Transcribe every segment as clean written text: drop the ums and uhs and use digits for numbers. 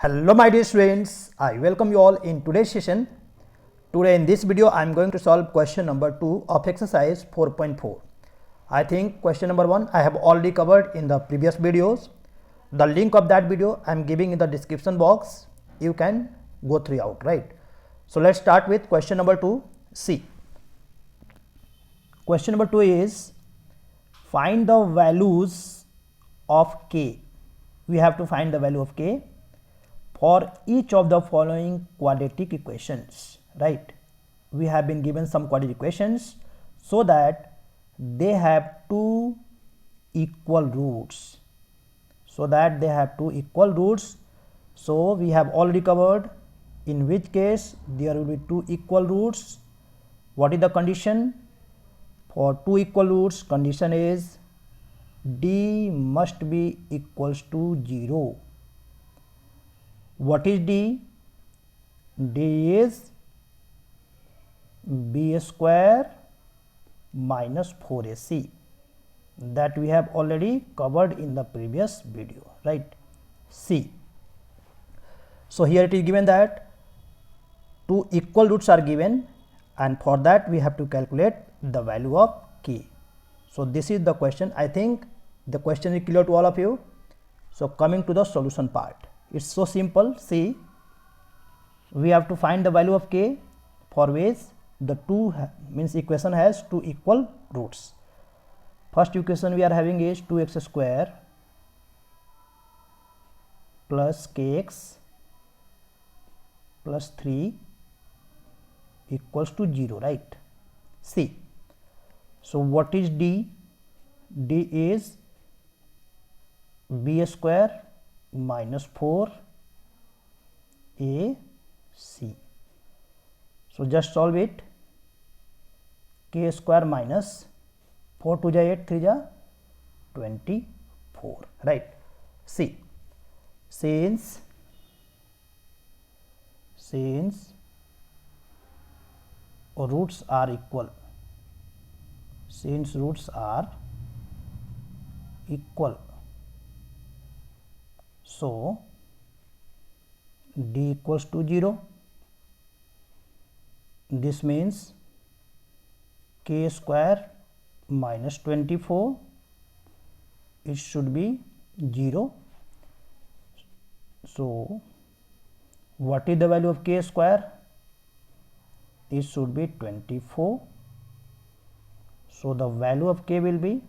Hello my dear students, I welcome you all in today's session. Today in this video I am going to solve question number 2 of exercise 4.4. I think question number 1 I have already covered in the previous videos. The link of that video I am giving in the description box. You can go through out, right? So let's start with question number 2. See, question number 2 is find the values of k. We have to find the value of k for each of the following quadratic equations, right? We have been given some quadratic equations so that they have two equal roots. So we have already covered in which case there will be two equal roots. What is the condition? For two equal roots, condition is d must be equals to 0. What is d? D is b square minus 4ac, that we have already covered in the previous video, right? C. So here it is given that two equal roots are given, and for that we have to calculate the value of k. So this is the question. I think the question is clear to all of you. So coming to the solution part, it's so simple. See, we have to find the value of k for which the means equation has two equal roots. First equation we are having is 2x square plus kx plus 3 equals to 0, right? See, so what is d? D is b square minus 4 ac. So just solve it. K square minus 4 to ja 8, 3 ja 24, right? See, since roots are equal, so d equals to 0. This means k square minus 24, it should be 0. So what is the value of k square? It should be 24. So the value of k will be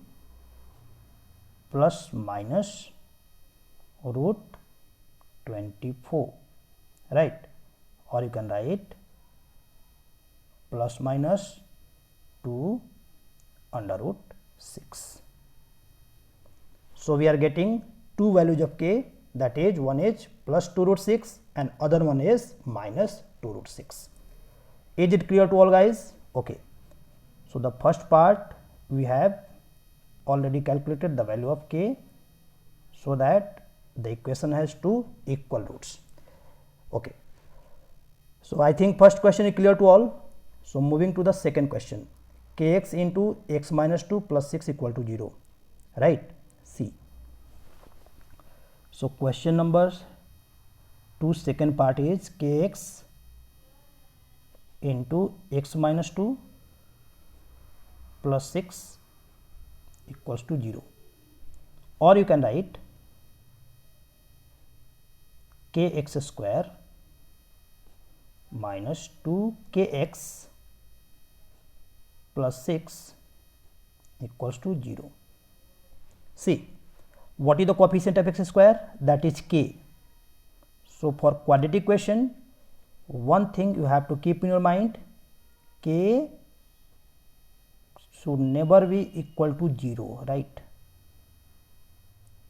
plus minus root 24, right? Or you can write plus minus 2 under root 6. So we are getting two values of k, that is one is plus 2 root 6 and other one is minus 2 root 6. Is it clear to all guys? Okay. So the first part we have already calculated the value of k so that the equation has two equal roots. Okay. So I think first question is clear to all. So moving to the second question, kx into x minus 2 plus 6 equal to 0, right? See, so question number 2 second part is kx into x minus 2 plus 6 equals to 0, or you can write kx square minus 2kx plus 6 equals to 0. See, what is the coefficient of x square? That is k. So for quadratic equation, one thing you have to keep in your mind, k should never be equal to 0, right?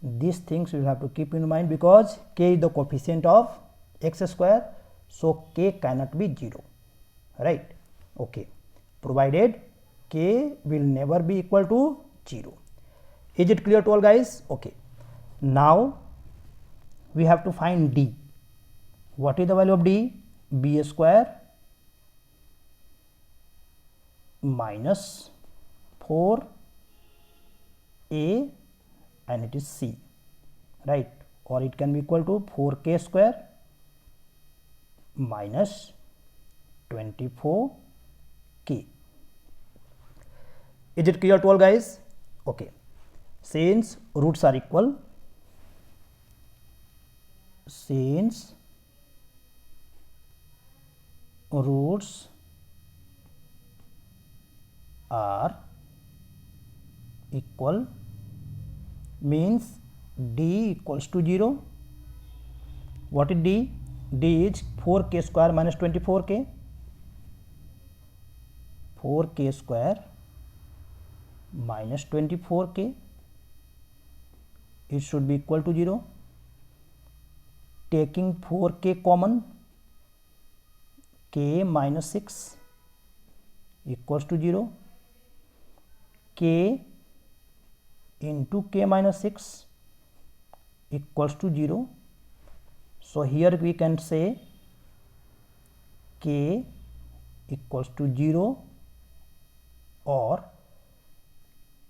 These things you have to keep in mind because k is the coefficient of x square, so k cannot be 0, right? Okay, provided k will never be equal to 0. Is it clear to all guys? Okay, now we have to find d. What is the value of d? B square minus 4 a and it is c, right? Or it can be equal to 4k square minus 24k. Is it clear to all guys? Okay, since roots are equal, since roots are equal means d equals to 0. What is d? D is 4k square minus 24k. 4k square minus 24k, it should be equal to 0. Taking 4k common, k minus 6 equals to 0. K into k minus 6 equals to 0. So here we can say k equals to 0 or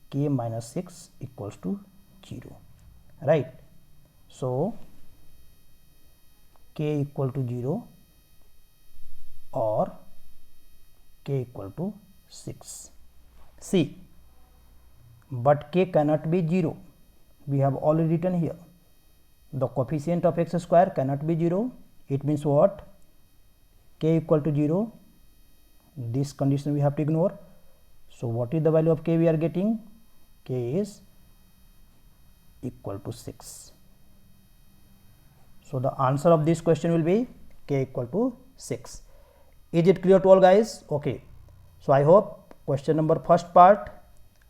k minus 6 equals to 0, right? So k equal to 0 or k equal to 6. See, but k cannot be 0. We have already written here. The coefficient of x square cannot be 0. It means what? K equal to 0. This condition we have to ignore. So what is the value of k we are getting? K is equal to 6. So the answer of this question will be k equal to 6. Is it clear to all guys? Okay. So I hope question number first part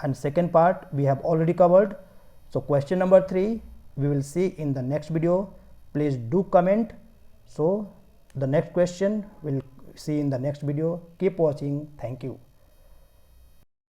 and second part we have already covered. So question number 3 we will see in the next video. Please do comment. So the next question we'll see in the next video. Keep watching. Thank you.